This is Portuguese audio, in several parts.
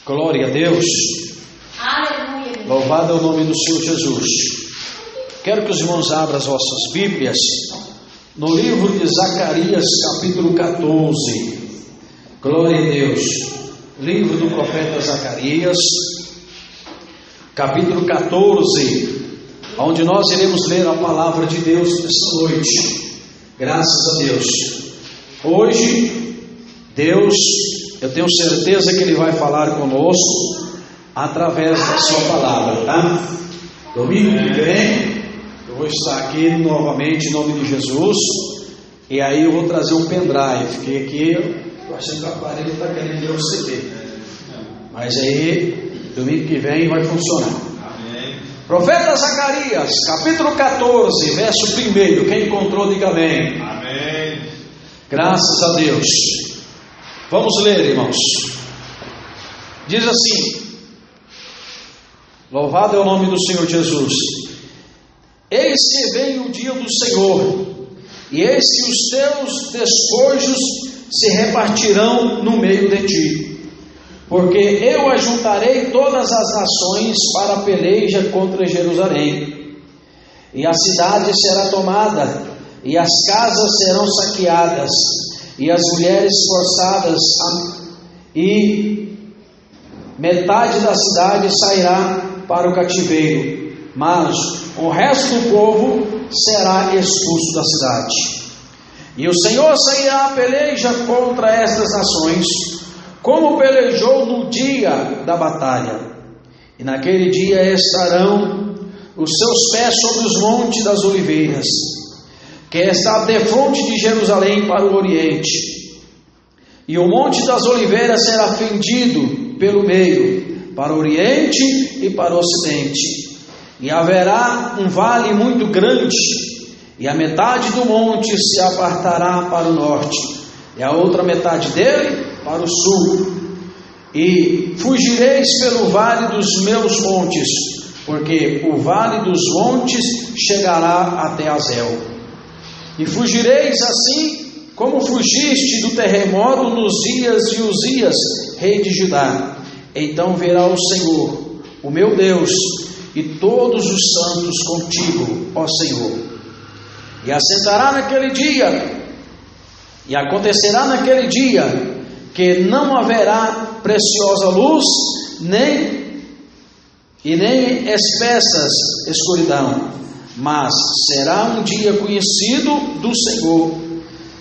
Glória a Deus. Aleluia. Louvado é o nome do Senhor Jesus. Quero que os irmãos abram as vossas Bíblias no livro de Zacarias, capítulo 14. Glória a Deus. Livro do profeta Zacarias, capítulo 14, onde nós iremos ler a palavra de Deus nesta noite. Graças a Deus. Hoje, Deus, eu tenho certeza que Ele vai falar conosco através da sua palavra, tá? Domingo que vem, eu vou estar aqui novamente em nome de Jesus. E aí eu vou trazer um pendrive, porque aqui eu achei que o aparelho está querendo ler o CD. Mas aí, domingo que vem vai funcionar. Amém. Profeta Zacarias, capítulo 14, verso 1. Quem encontrou, diga amém. Amém. Graças a Deus. Vamos ler, irmãos. Diz assim: louvado é o nome do Senhor Jesus. Eis que vem o dia do Senhor, e eis que os teus despojos se repartirão no meio de ti, porque eu ajuntarei todas as nações para a peleja contra Jerusalém, e a cidade será tomada, e as casas serão saqueadas, e as mulheres forçadas, e metade da cidade sairá para o cativeiro, mas o resto do povo será expulso da cidade. E o Senhor sairá a peleja contra estas nações, como pelejou no dia da batalha. E naquele dia estarão os seus pés sobre os montes das oliveiras, que está defronte de Jerusalém para o oriente. E o monte das oliveiras será fendido pelo meio, para o oriente e para o ocidente. E haverá um vale muito grande, e a metade do monte se apartará para o norte, e a outra metade dele para o sul. E fugireis pelo vale dos meus montes, porque o vale dos montes chegará até Azel. E fugireis assim como fugiste do terremoto nos dias de Uzias, rei de Judá. Então verá o Senhor, o meu Deus, e todos os santos contigo, ó Senhor. E assentará naquele dia, e acontecerá naquele dia, que não haverá preciosa luz, nem espessas escuridão, mas será um dia conhecido do Senhor,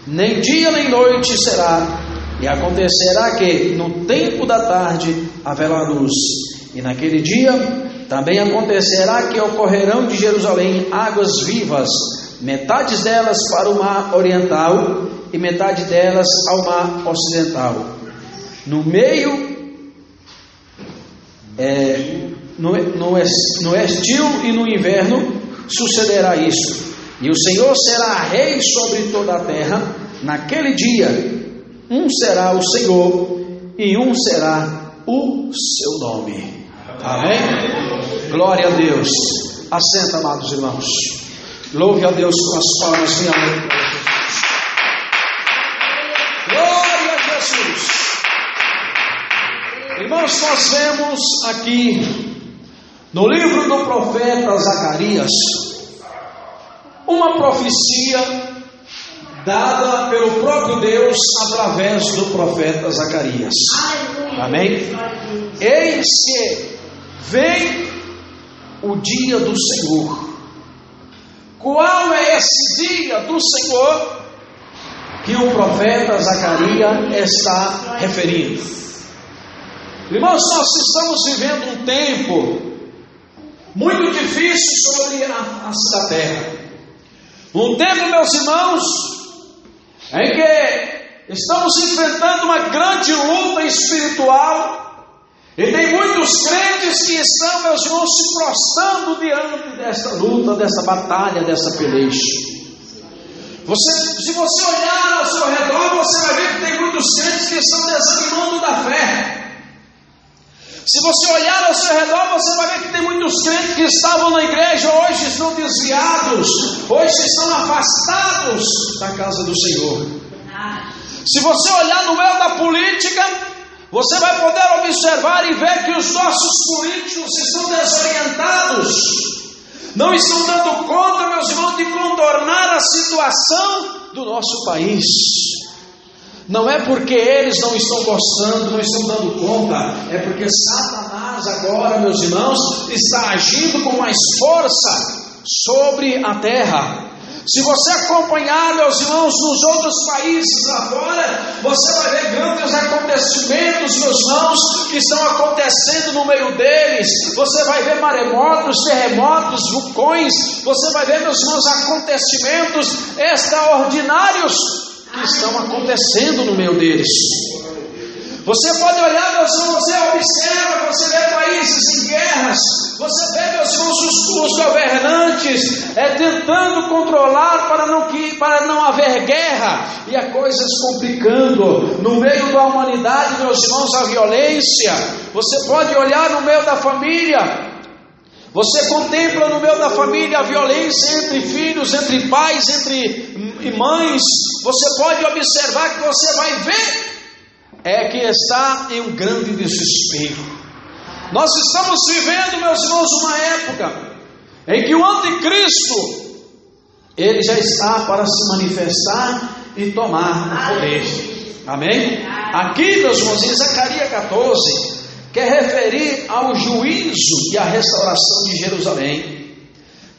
nem dia nem noite será. E acontecerá que no tempo da tarde haverá luz, e naquele dia também acontecerá que ocorrerão de Jerusalém águas vivas, metade delas para o mar oriental e metade delas ao mar ocidental. No meio, no estio e no inverno sucederá isso. E o Senhor será rei sobre toda a terra. Naquele dia, um será o Senhor e um será o seu nome. Amém? Glória a Deus. Assenta, amados irmãos. Louve a Deus com as palmas, minha mãe. Glória a Jesus. Irmãos, nós vemos aqui no livro do profeta Zacarias uma profecia dada pelo próprio Deus através do profeta Zacarias. Amém? Eis que vem o dia do Senhor. Qual é esse dia do Senhor que o profeta Zacarias está referindo? Irmãos, nós estamos vivendo um tempo muito difícil sobre a face da terra. Um tempo, meus irmãos, em que estamos enfrentando uma grande luta espiritual, e tem muitos crentes que estão, meus irmãos, se prostrando diante desta luta, dessa batalha, dessa peleja. Se você olhar ao seu redor, você vai ver que tem muitos crentes que estão desanimando da fé. Se você olhar ao seu redor, você vai ver que tem muitos crentes que estavam na igreja, hoje estão desviados, hoje estão afastados da casa do Senhor. Se você olhar no meio da política, Você vai poder observar e ver que os nossos políticos estão desorientados, não estão dando conta, meus irmãos, de contornar a situação do nosso país. Não é porque eles não estão gostando, não estão dando conta, é porque Satanás agora, meus irmãos, está agindo com mais força sobre a terra. Se você acompanhar, meus irmãos, nos outros países lá fora, você vai ver grandes acontecimentos, meus irmãos, que estão acontecendo no meio deles. Você vai ver maremotos, terremotos, vulcões. Você vai ver, meus irmãos, acontecimentos extraordinários que estão acontecendo no meio deles. Você pode olhar, meus irmãos, você observa, você vê países em guerras, você vê, meus irmãos, os governantes tentando controlar para não haver guerra, e as coisas complicando. No meio da humanidade, meus irmãos, a violência. Você pode olhar no meio da família. Você contempla no meio da família a violência entre filhos, entre pais, entre mães. Você pode observar que você vai ver que está em um grande desespero. Nós estamos vivendo, meus irmãos, uma época em que o anticristo, ele já está para se manifestar e tomar o poder. Amém? Aqui, meus irmãos, em Zacarias 14, quer referir ao juízo e à restauração de Jerusalém.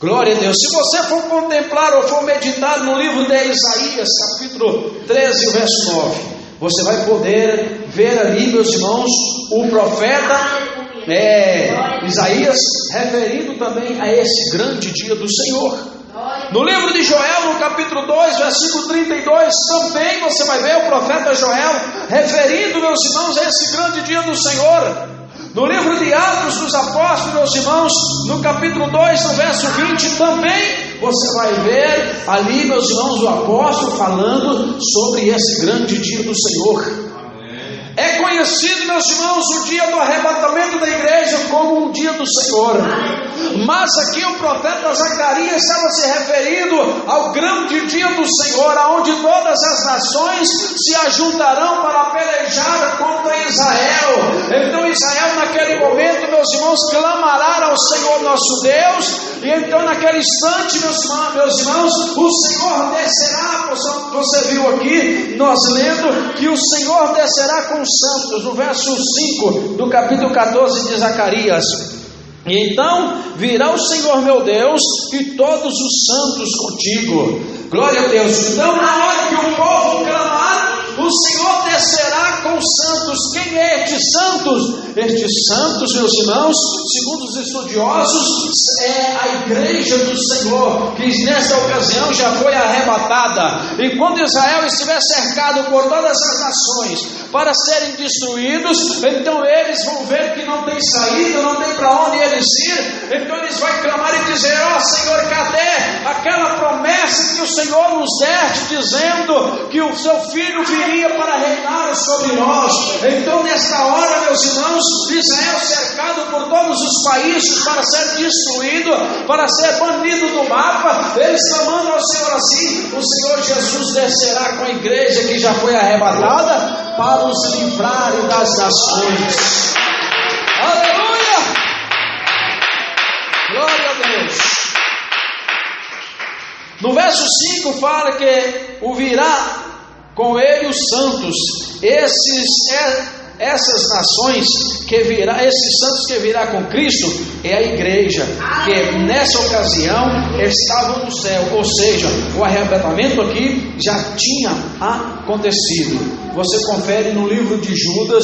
Glória a Deus. Se você for contemplar ou for meditar no livro de Isaías, capítulo 13, verso 9, você vai poder ver ali, meus irmãos, o profeta Isaías referindo também a esse grande dia do Senhor. No livro de Joel, no capítulo 2, versículo 32, também você vai ver o profeta Joel referindo, meus irmãos, a esse grande dia do Senhor. No livro de Atos dos Apóstolos, meus irmãos, no capítulo 2, no verso 20, também você vai ver ali, meus irmãos, o apóstolo falando sobre esse grande dia do Senhor. É conhecido, meus irmãos, o dia do arrebatamento da igreja como um dia do Senhor. Mas aqui o profeta Zacarias estava se referindo ao grande dia do Senhor, aonde todas as nações se ajuntarão para pelejar contra Israel. Então Israel naquele momento, meus irmãos, clamará ao Senhor nosso Deus. E então naquele instante, meus irmãos, o Senhor descerá. Você viu aqui, nós lendo, que o Senhor descerá com os santos, no verso 5 do capítulo 14 de Zacarias. E então virá o Senhor meu Deus e todos os santos contigo. Glória a Deus. Então na hora que o povo clamar, o Senhor descerá com os santos. Quem é estes santos? Estes santos, meus irmãos, segundo os estudiosos, é a igreja do Senhor, que nessa ocasião já foi arrebatada. E quando Israel estiver cercado por todas as nações para serem destruídos, então eles vão ver que não tem saída, não tem para onde eles ir. Então eles vão clamar e dizer: ó Senhor, cadê aquela promessa que o Senhor nos deste, dizendo que o seu filho viria para reinar sobre nós? Então nesta hora, meus irmãos, Israel cercado por todos os países para ser destruído, para ser banido do mapa, eles clamando ao Senhor assim, o Senhor Jesus descerá com a igreja que já foi arrebatada para os livrar das nações. Aleluia! Glória a Deus. No verso 5 fala que o virá com ele os santos. Essas nações que virá, esses santos que virá com Cristo, é a igreja, que nessa ocasião estavam no céu. Ou seja, o arrebatamento aqui já tinha acontecido. Você confere no livro de Judas,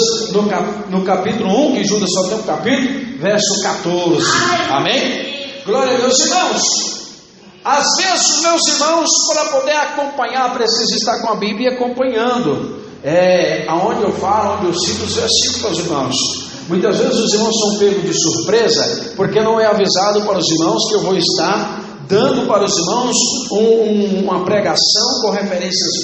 no capítulo 1, que Judas só tem um capítulo, verso 14. Amém? Glória a Deus, irmãos. Às vezes, meus irmãos, para poder acompanhar, precisa estar com a Bíblia acompanhando. Aonde eu falo, onde eu cito os versículos, irmãos. Muitas vezes os irmãos são pegos de surpresa, porque não é avisado para os irmãos que eu vou estar dando para os irmãos uma pregação com referências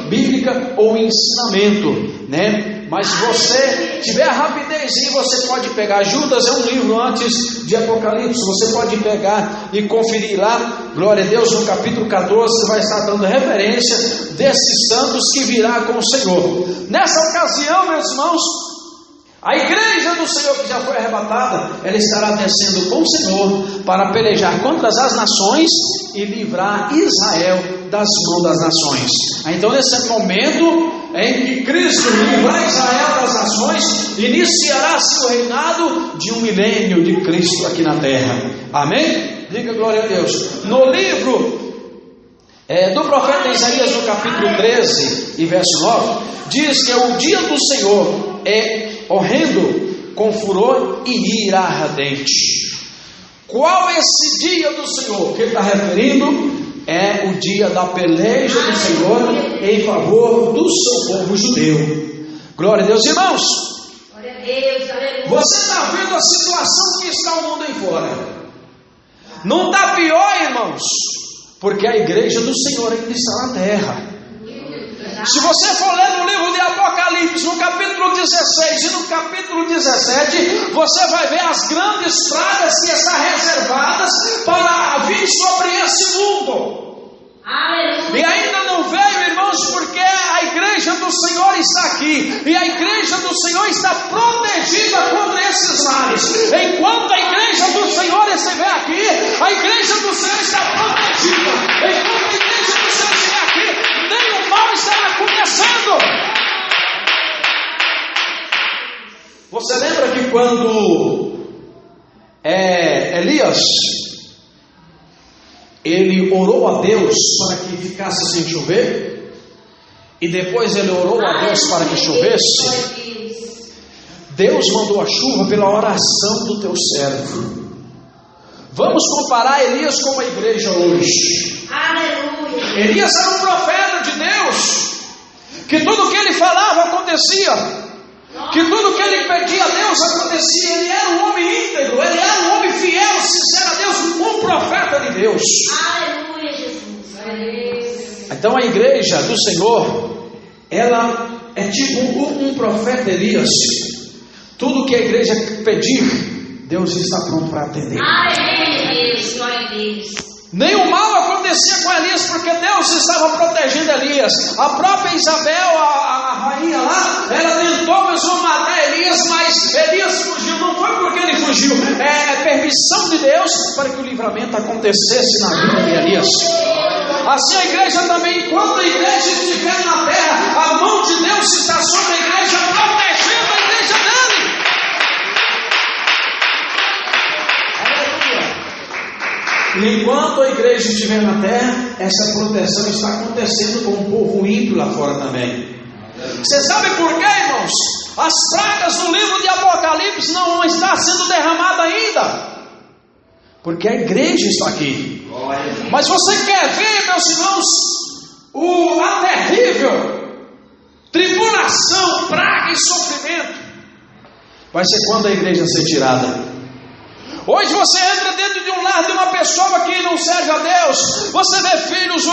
bíblicas ou ensinamento, né? Mas se você tiver rapidez, você pode pegar. Judas é um livro antes de Apocalipse, você pode pegar e conferir lá. Glória a Deus, no capítulo 14 você vai estar dando referência desses santos que virá com o Senhor. Nessa ocasião, meus irmãos, A igreja do Senhor que já foi arrebatada, ela estará descendo com o Senhor para pelejar contra as nações e livrar Israel das mãos das nações. Então, nesse momento em que Cristo livrar Israel das nações, iniciará-se o reinado de um milênio de Cristo aqui na terra. Amém? Diga glória a Deus. No livro do profeta Isaías, no capítulo 13 e verso 9, diz que o dia do Senhor é horrendo, com furor e ira ardente. Qual é esse dia do Senhor que ele está referindo? É o dia da peleja do Senhor em favor do seu povo judeu. Glória a Deus, irmãos. Glória a Deus, aleluia. Você está vendo a situação que está o mundo aí fora? Não está pior, irmãos, porque a igreja do Senhor ainda está na terra. Se você for ler no livro de Apocalipse, no capítulo 16 e no capítulo 17, você vai ver as grandes pragas que estão reservadas para vir sobre esse mundo. Aleluia. E ainda não veio, irmãos, porque a igreja do Senhor está aqui, e a igreja do Senhor está protegida contra esses males. Enquanto a igreja do Senhor estiver aqui, a igreja do Senhor está protegida. Enquanto a igreja do Senhor estiver aqui, nenhum mal estará acontecendo. Você lembra que quando Elias, ele orou a Deus para que ficasse sem chover, e depois ele orou a Deus para que chovesse? Deus mandou a chuva pela oração do teu servo. Vamos comparar Elias com a igreja hoje. Aleluia. Elias era um profeta de Deus, que tudo que ele falava acontecia, que tudo que ele pedia a Deus acontecia. Ele era um homem íntegro, ele era um homem fiel, sincero a Deus, um profeta de Deus. Aleluia, Jesus. Aleluia. Então a igreja do Senhor, ela é tipo um profeta Elias. Tudo que a igreja pedir, Deus está pronto para atender. Aleluia, Deus. Glória a Deus. Nenhum mal acontecia com Elias, porque Deus estava protegendo Elias. A própria Isabel, a rainha lá, ela tentou mesmo matar Elias, mas Elias fugiu. Não foi porque ele fugiu, é permissão de Deus para que o livramento acontecesse na vida de Elias. Assim a igreja também, enquanto a igreja estiver na terra, a mão de Deus está sobre a igreja, protegendo a igreja dele. E enquanto a igreja estiver na terra, essa proteção está acontecendo com o povo ímpio lá fora também. Você sabe por quê, irmãos? As pragas do livro de Apocalipse não estão sendo derramadas ainda, porque a igreja está aqui. Mas você quer ver, meus irmãos, a terrível tribulação, praga e sofrimento vai ser quando a igreja ser tirada. Hoje você entra dentro de um lar de uma pessoa que não serve a Deus, você vê filhos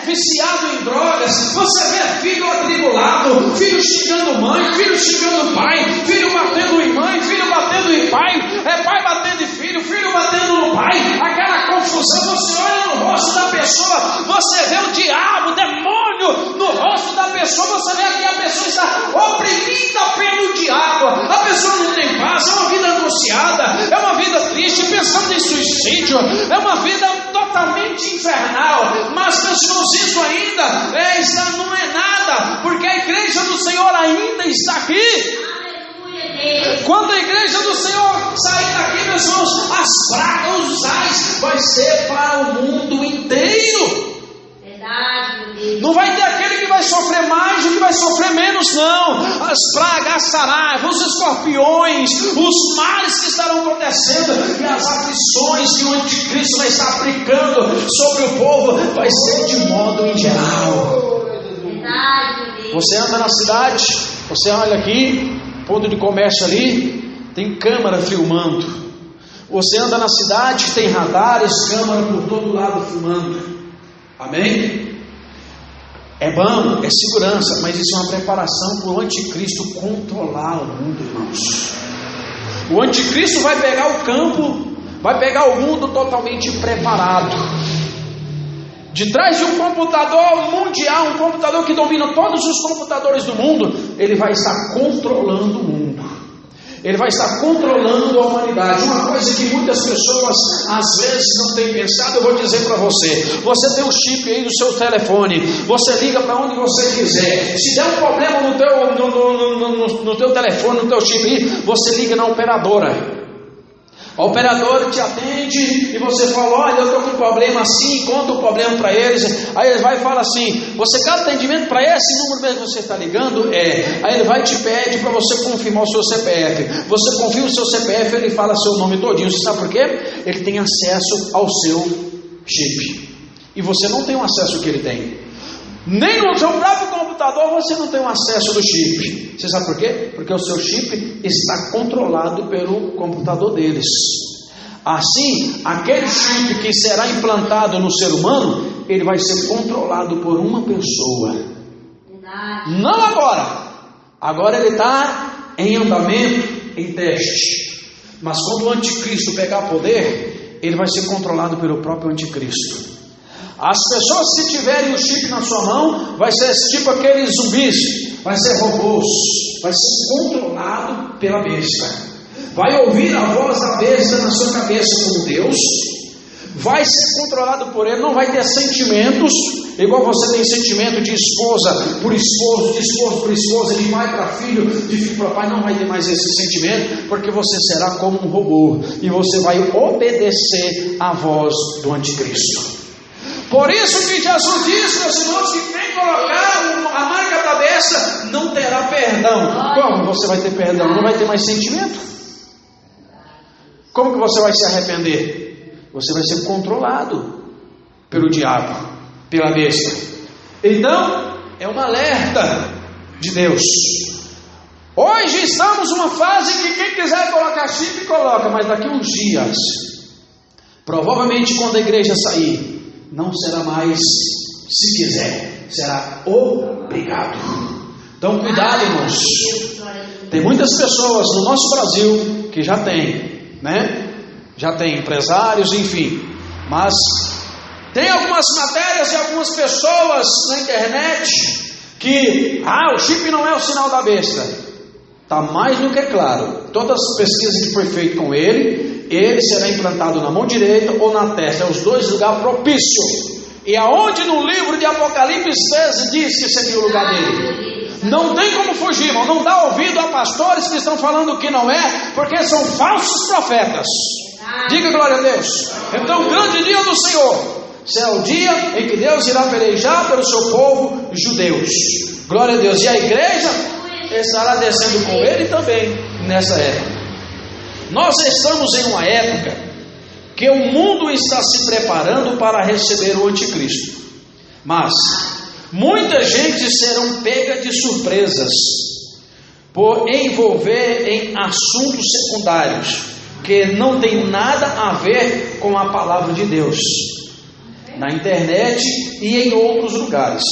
viciados em drogas, você vê filho atribulado, filho xingando mãe, filho xingando pai, filho batendo em mãe, filho batendo em pai, pai batendo em filho, filho batendo no pai, aquela confusão. Você olha no rosto da pessoa, você vê o diabo, o demônio no rosto da pessoa, você vê que a pessoa está oprimida pelo diabo, a pessoa não tem paz, é uma vida angustiada, é uma vida triste, pensando em suicídio, é uma vida totalmente infernal. Mas, meus irmãos, isso ainda não é nada, porque a igreja do Senhor ainda está aqui. Quando a igreja do Senhor sair daqui, meus irmãos, as pragas, os ais, vai ser para o mundo inteiro. Não vai ter aquele que vai sofrer mais e que vai sofrer menos, não. As pragas, as saraivas, os escorpiões, os males que estarão acontecendo e as aflições que o anticristo vai estar aplicando sobre o povo, vai ser de modo em geral. Você anda na cidade, você olha aqui, ponto de comércio ali, tem câmera filmando. Você anda na cidade, tem radares, câmera por todo lado filmando. Amém? É bom, é segurança, mas isso é uma preparação para o anticristo controlar o mundo, irmãos. O anticristo vai pegar o campo, vai pegar o mundo totalmente preparado. De trás de um computador mundial, um computador que domina todos os computadores do mundo, ele vai estar controlando o mundo. Ele vai estar controlando a humanidade. Uma coisa que muitas pessoas às vezes não têm pensado, eu vou dizer para você. Você tem um chip aí no seu telefone, você liga para onde você quiser. Se der um problema no teu telefone, no teu chip aí, você liga na operadora. A operadora te atende e você fala: olha, eu estou com um problema assim, conta o problema para eles. Aí ele vai e fala assim: você quer atendimento para esse número mesmo que você está ligando? Aí ele vai e te pede para você confirmar o seu CPF. Você confirma o seu CPF, ele fala seu nome todinho. Você sabe por quê? Ele tem acesso ao seu chip. E você não tem o acesso que ele tem. Nem no seu próprio computador você não tem o acesso do chip. Você sabe por quê? Porque o seu chip está controlado pelo computador deles. Assim, aquele chip que será implantado no ser humano, ele vai ser controlado por uma pessoa. Não agora. Agora ele está em andamento, em teste. Mas quando o anticristo pegar poder, ele vai ser controlado pelo próprio anticristo. As pessoas, se tiverem o chip na sua mão, vai ser tipo aqueles zumbis, vai ser robôs, vai ser controlado pela besta. Vai ouvir a voz da besta na sua cabeça como Deus, vai ser controlado por ele, não vai ter sentimentos, igual você tem sentimento de esposa por esposo, de esposo por esposa, de pai para filho, de filho para pai. Não vai ter mais esse sentimento, porque você será como um robô, e você vai obedecer à voz do anticristo. Por isso que Jesus disse, meus irmãos, que quem colocar a marca da besta não terá perdão. Como você vai ter perdão? Não vai ter mais sentimento? Como que você vai se arrepender? Você vai ser controlado pelo diabo, pela besta. Então, é um alerta de Deus. Hoje estamos numa fase que quem quiser colocar chip, coloca. Mas daqui uns dias, provavelmente quando a igreja sair, não será mais se quiser, será obrigado. Então cuidado, irmãos. Tem muitas pessoas no nosso Brasil que já tem, né? Já tem empresários, enfim. Mas tem algumas matérias e algumas pessoas na internet que o chip não é o sinal da besta. Está mais do que claro. Todas as pesquisas que foi feito com ele será implantado na mão direita ou na testa. É os dois lugares propícios. E aonde no livro de Apocalipse 13 diz que seria o lugar dele? Não tem como fugir, irmão. Não dá ouvido a pastores que estão falando que não é, porque são falsos profetas. Diga glória a Deus. Então o grande dia do Senhor será o dia em que Deus irá pelejar pelo seu povo judeus. Glória a Deus. E a igreja estará descendo com ele também nessa época. Nós estamos em uma época que o mundo está se preparando para receber o anticristo. Mas muita gente serão pega de surpresas por envolver em assuntos secundários que não tem nada a ver com a palavra de Deus, na internet e em outros lugares.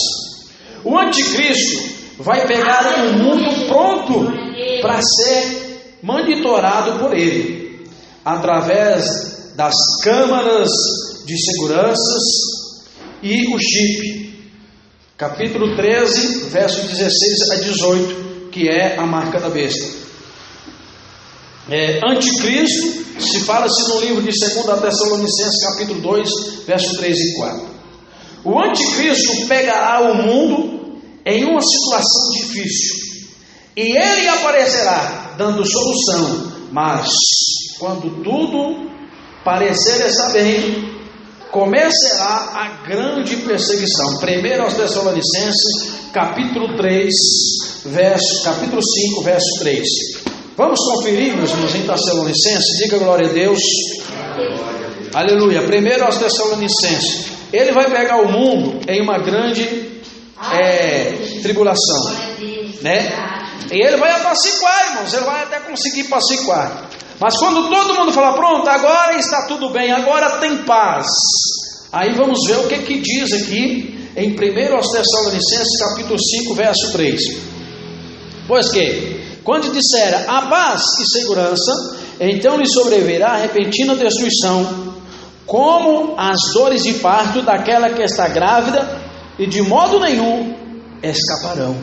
O anticristo vai pegar um mundo pronto para ser monitorado por ele, através das câmaras de seguranças e o chip. Capítulo 13, verso 16 a 18, que é a marca da besta. Anticristo, se fala-se no livro de 2 Tessalonicenses, capítulo 2, verso 3 e 4. O anticristo pegará o mundo em uma situação difícil, e ele aparecerá dando solução, mas quando tudo parecer estar bem, começará a grande perseguição. 1 Tessalonicenses, capítulo 3, capítulo 5, verso 3. Vamos conferir, meus irmãos, em Tessalonicenses. Diga glória a Deus. Aleluia. 1 Tessalonicenses. Ele vai pegar o mundo em uma grande tribulação, né? E ele vai apaciguar, irmãos. Ele vai até conseguir apaciguar. Mas quando todo mundo falar, pronto, agora está tudo bem, agora tem paz, aí vamos ver o que diz aqui em 1 Tessalonicenses capítulo 5, verso 3. Pois que, quando disser a paz e segurança, então lhe sobrevirá repentina destruição, como as dores de parto daquela que está grávida, e de modo nenhum escaparão.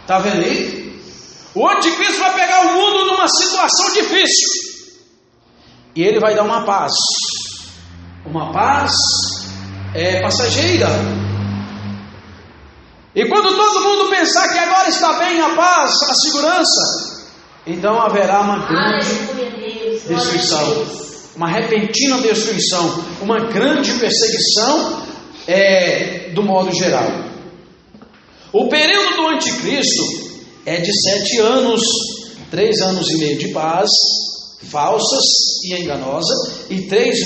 Está vendo aí? O anticristo vai pegar o mundo numa situação difícil e ele vai dar uma paz passageira. E quando todo mundo pensar que agora está bem a paz, a segurança, então haverá uma grande destruição, uma repentina destruição, uma grande perseguição do modo geral. O período do anticristo é de 7 anos, 3 anos e meio de paz falsas e enganosa, e 3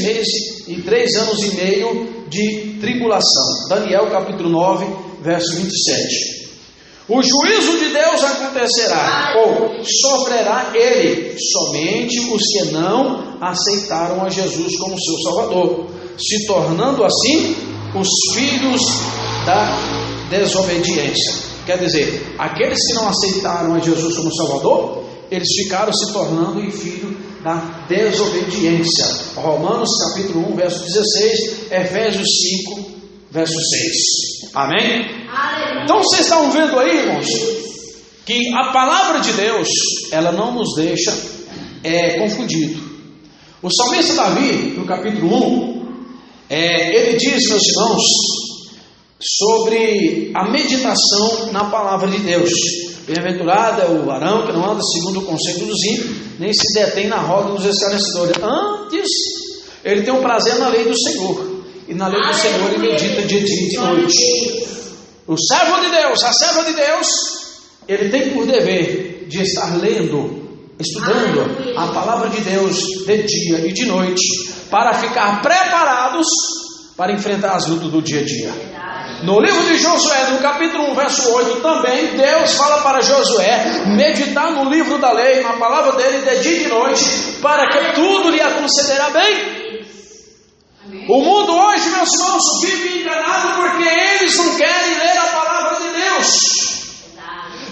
anos e meio de tribulação. Daniel capítulo 9, verso 27. O juízo de Deus acontecerá, ou sofrerá ele, somente os que não aceitaram a Jesus como seu Salvador, se tornando assim os filhos da desobediência. Quer dizer, aqueles que não aceitaram a Jesus como Salvador, eles ficaram se tornando em filho da desobediência. Romanos capítulo 1, verso 16, Efésios 5, verso 6. Amém? Então vocês estão vendo aí, irmãos, que a palavra de Deus, ela não nos deixa confundido. O salmista Davi, no capítulo 1, ele diz, meus irmãos, sobre a meditação na palavra de Deus. Bem-aventurado é o varão que não anda segundo o conselho dos ímpios, nem se detém na roda dos escarnecedores. Antes, ele tem um prazer na lei do Senhor, e na lei do Senhor ele medita de dia e de noite. O servo de Deus, a serva de Deus, ele tem por dever de estar lendo, estudando a palavra de Deus de dia e de noite, para ficar preparados para enfrentar as lutas do dia a dia. No livro de Josué, no capítulo 1, verso 8, também Deus fala para Josué meditar no livro da lei, na palavra dele de dia e de noite, para que tudo lhe acontecerá bem. O mundo hoje, meus irmãos, vive enganado porque eles não querem ler a palavra de Deus.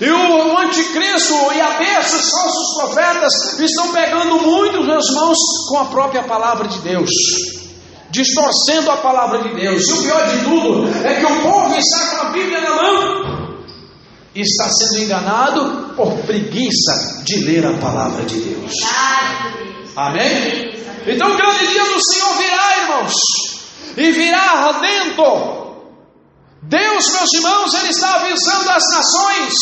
E o anticristo e a besta, os falsos profetas, estão pegando muito, meus irmãos, com a própria palavra de Deus, distorcendo a palavra de Deus. E o pior de tudo é que o povo está com a Bíblia na mão e está sendo enganado por preguiça de ler a palavra de Deus. Amém? Então o grande dia do Senhor virá, irmãos, e virá ardendo. Deus, meus irmãos, Ele está avisando as nações,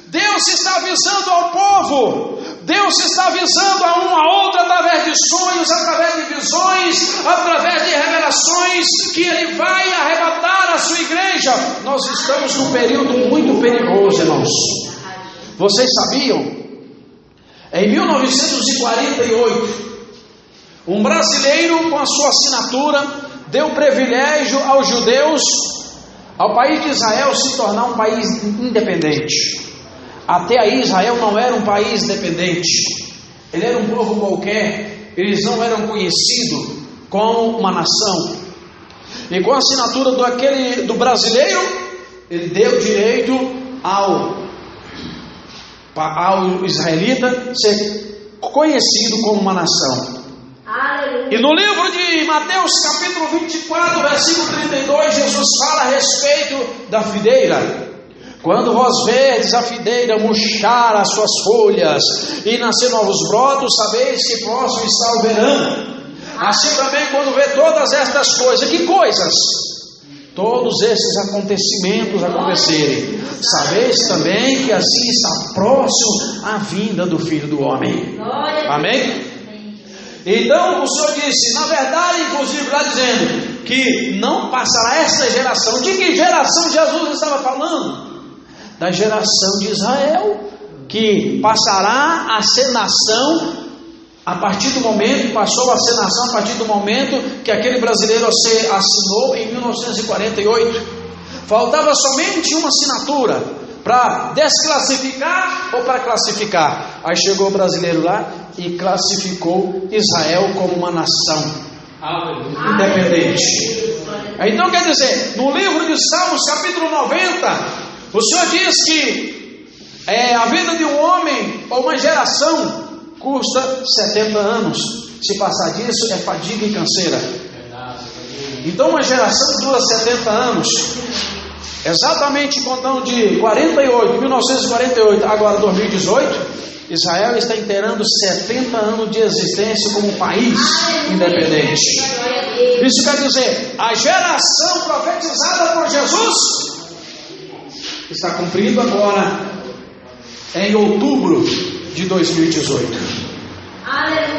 Deus está avisando ao povo, Deus está avisando a um a outro através de sonhos, através de visões, através de revelações, que Ele vai arrebatar a sua igreja. Nós estamos num período muito perigoso, irmãos. Vocês sabiam? Em 1948, um brasileiro com a sua assinatura deu privilégio aos judeus, ao país de Israel, se tornar um país independente. Até aí Israel não era um país dependente, ele era um povo qualquer, eles não eram conhecidos como uma nação. E com a assinatura do brasileiro, ele deu direito ao israelita ser conhecido como uma nação. E no livro de Mateus capítulo 24, versículo 32, Jesus fala a respeito da videira. Quando vós verdes a videira murchar as suas folhas e nascer novos brotos, sabeis que próximo está o verão. Assim também quando vê todas estas coisas. Que coisas? Todos esses acontecimentos acontecerem, sabeis também que assim está próximo a vinda do Filho do Homem. Amém? Então o Senhor disse, na verdade, inclusive lá dizendo que não passará esta geração. De que geração Jesus estava falando? Da geração de Israel, que passará a ser nação a partir do momento, passou a ser nação a partir do momento que aquele brasileiro assinou em 1948. Faltava somente uma assinatura para desclassificar ou para classificar. Aí chegou o brasileiro lá e classificou Israel como uma nação independente. Então quer dizer, no livro de Salmos capítulo 90, o Senhor diz que a vida de um homem ou uma geração custa 70 anos. Se passar disso é fadiga e canseira. Então uma geração dura 70 anos. Exatamente contando de 1948, agora 2018, Israel está inteirando 70 anos de existência como um país independente. Isso quer dizer, a geração profetizada por Jesus está cumprindo agora em outubro de 2018.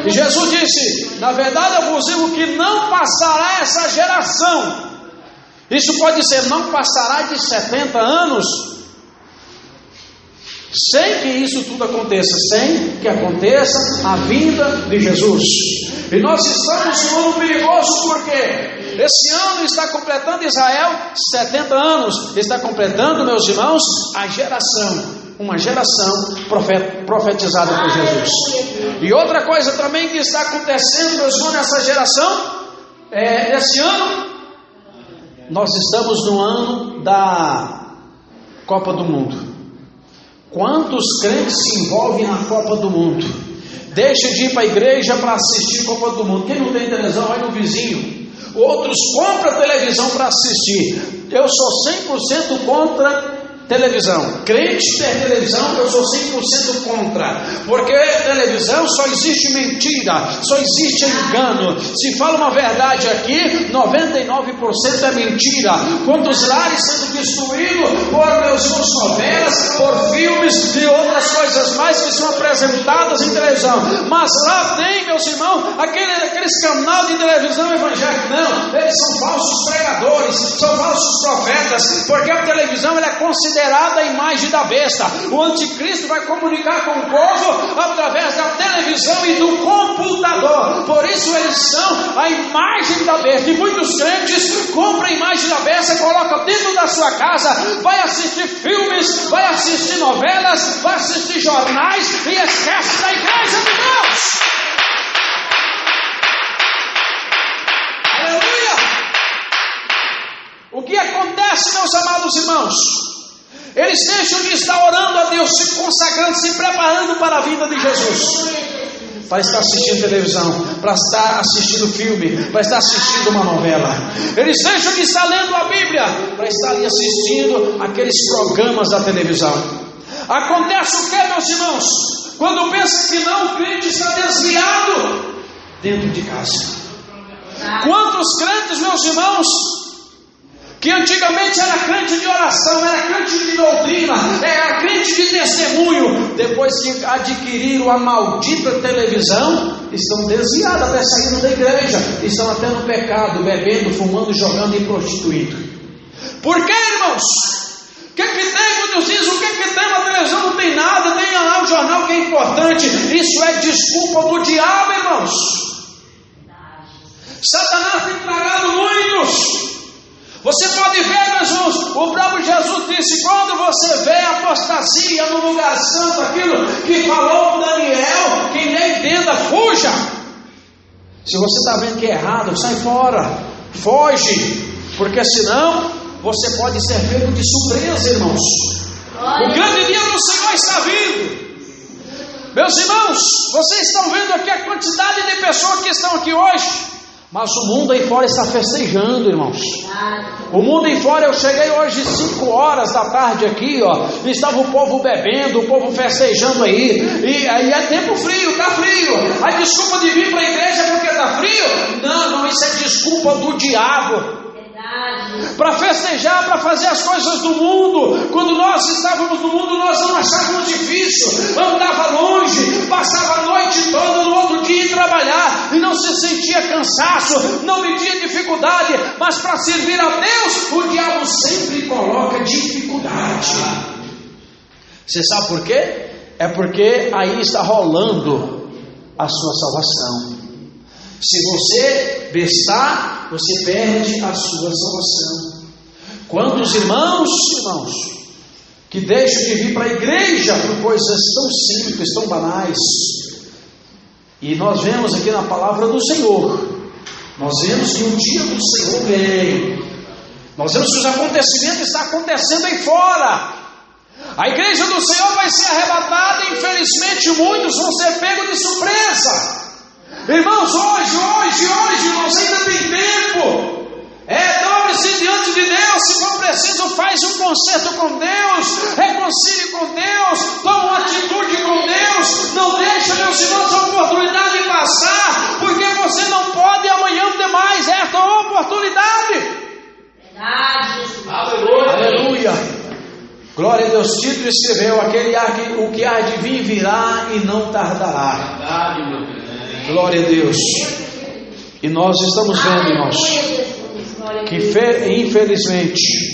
E Jesus disse: na verdade eu vos digo que não passará essa geração. Isso pode ser, não passará de 70 anos sem que isso tudo aconteça, sem que aconteça a vinda de Jesus. E nós estamos em um ano perigoso, porque esse ano está completando Israel 70 anos, está completando, meus irmãos, a geração, uma geração profetizada por Jesus. E outra coisa também que está acontecendo, meus irmãos, nessa geração, esse ano, nós estamos no ano da Copa do Mundo. Quantos crentes se envolvem na Copa do Mundo? Deixa de ir para a igreja para assistir a Copa do Mundo. Quem não tem televisão, vai no vizinho. Outros compram televisão para assistir. Eu sou 100% contra televisão. Crente ter televisão, eu sou 100% contra. Porque televisão só existe mentira, só existe engano. Se fala uma verdade aqui, 99% é mentira. Quantos lares sendo destruídos por novelas, por filmes e outras coisas mais que são apresentadas em televisão. Mas lá tem, meus irmãos, aqueles canais de televisão evangélica. Não, eles são falsos pregadores, são falsos profetas, porque a televisão ela é considerada a imagem da besta. O anticristo vai comunicar com o povo através da televisão e do computador. Por isso eles são a imagem da besta. E muitos crentes compram a imagem da besta, colocam dentro da sua casa, vai assistir filmes, vai assistir novelas, vai assistir jornais e esquece da igreja de Deus. Aleluia! O que acontece, meus amados irmãos? Eles deixam de estar orando a Deus, se consagrando, se preparando para a vinda de Jesus, para estar assistindo televisão, para estar assistindo filme, para estar assistindo uma novela. Eles deixam de estar lendo a Bíblia, para estar ali assistindo aqueles programas da televisão. Acontece o que, meus irmãos? Quando pensa que não, o crente está desviado dentro de casa. Quantos crentes, meus irmãos, que antigamente era crente de oração, era crente de doutrina, era crente de testemunho, depois que adquiriram a maldita televisão, estão desviados, até saindo da igreja, estão até no pecado, bebendo, fumando, jogando e prostituindo. Por quê, irmãos? O que tem? Muitos dizem, o que tem na televisão? Não tem nada, tem lá um jornal que é importante. Isso é desculpa do diabo, irmãos. Satanás tem tragado muitos. Você pode ver, meus irmãos, o próprio Jesus disse: quando você vê a apostasia no lugar santo, aquilo que falou Daniel, que nem entenda, fuja. Se você está vendo que é errado, sai fora, foge, porque senão você pode ser pego de surpresa, irmãos. O grande dia do Senhor está vindo. Meus irmãos, vocês estão vendo aqui a quantidade de pessoas que estão aqui hoje. Mas o mundo aí fora está festejando, irmãos. O mundo aí fora, eu cheguei hoje 5 horas da tarde aqui, e estava o povo bebendo, o povo festejando aí. E aí é tempo frio, está frio. A desculpa de vir para a igreja é porque está frio? Não, isso é desculpa do diabo. Para festejar, para fazer as coisas do mundo. Quando nós estávamos no mundo, nós não achávamos difícil, andava longe, passava a noite toda, no outro dia ir trabalhar, e não se sentia cansaço, não media dificuldade. Mas para servir a Deus, o diabo sempre coloca dificuldade. Você sabe por quê? É porque aí está rolando a sua salvação. Se você bestar, você perde a sua salvação. Quantos irmãos, que deixam de vir para a igreja por coisas tão simples, tão banais. E nós vemos aqui na palavra do Senhor, nós vemos que o dia do Senhor vem. Nós vemos que os acontecimentos estão acontecendo aí fora. A igreja do Senhor vai ser arrebatada e infelizmente muitos vão ser pegos de surpresa. Irmãos, hoje, irmãos, ainda tem tempo. Dobre-se diante de Deus, se for preciso isso, faz um concerto com Deus, reconcilie com Deus, toma uma atitude com Deus, não deixa, meus irmãos, a oportunidade passar, porque você não pode amanhã ter mais esta oportunidade. Verdade, Jesus. Aleluia. Glória a Deus. Tito escreveu: o que há de vir virá e não tardará. Glória a Deus. E nós estamos vendo, irmãos, que infelizmente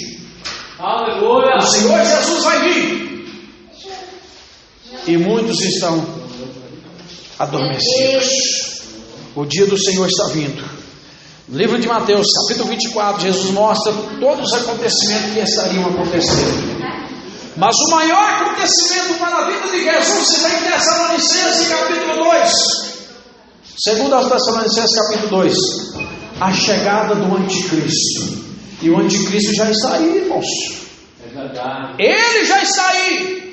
o Senhor Jesus vai vir e muitos estão adormecidos. O dia do Senhor está vindo. No livro de Mateus, capítulo 24, Jesus mostra todos os acontecimentos que estariam acontecendo. Mas o maior acontecimento para a vida de Jesus está em Tessalonicenses, capítulo 2. Segundo aos Tessalonicenses, capítulo 2, a chegada do anticristo. E o anticristo já está aí, irmãos. Ele já está aí.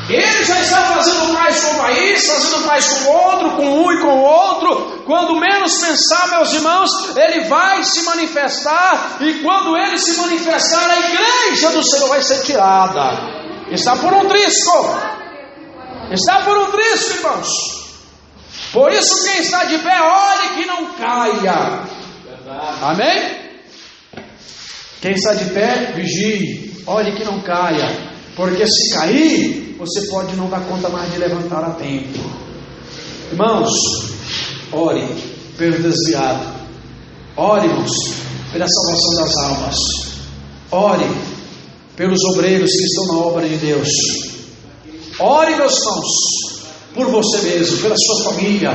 Ele já está fazendo paz com o país, fazendo paz com o outro, com um e com o outro. Quando menos pensar, meus irmãos, ele vai se manifestar. E quando ele se manifestar, a igreja do Senhor vai ser tirada. Está por um risco. Está por um risco, irmãos. Por isso, quem está de pé, olhe que não caia. Amém? Quem está de pé, vigie. Olhe que não caia. Porque se cair, você pode não dar conta mais de levantar a tempo. Irmãos, ore pelo desviado. Ore, irmãos, pela salvação das almas. Ore pelos obreiros que estão na obra de Deus. Ore, meus irmãos, por você mesmo, pela sua família,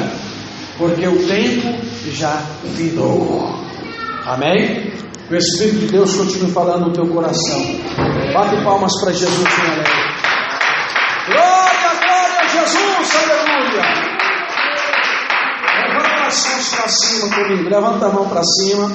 porque o tempo já findou. Amém? O Espírito de Deus continue falando no teu coração. Bate palmas para Jesus, meu alegre. Glória, glória a Jesus, aleluia. Levanta as mãos para cima comigo, levanta a mão para cima.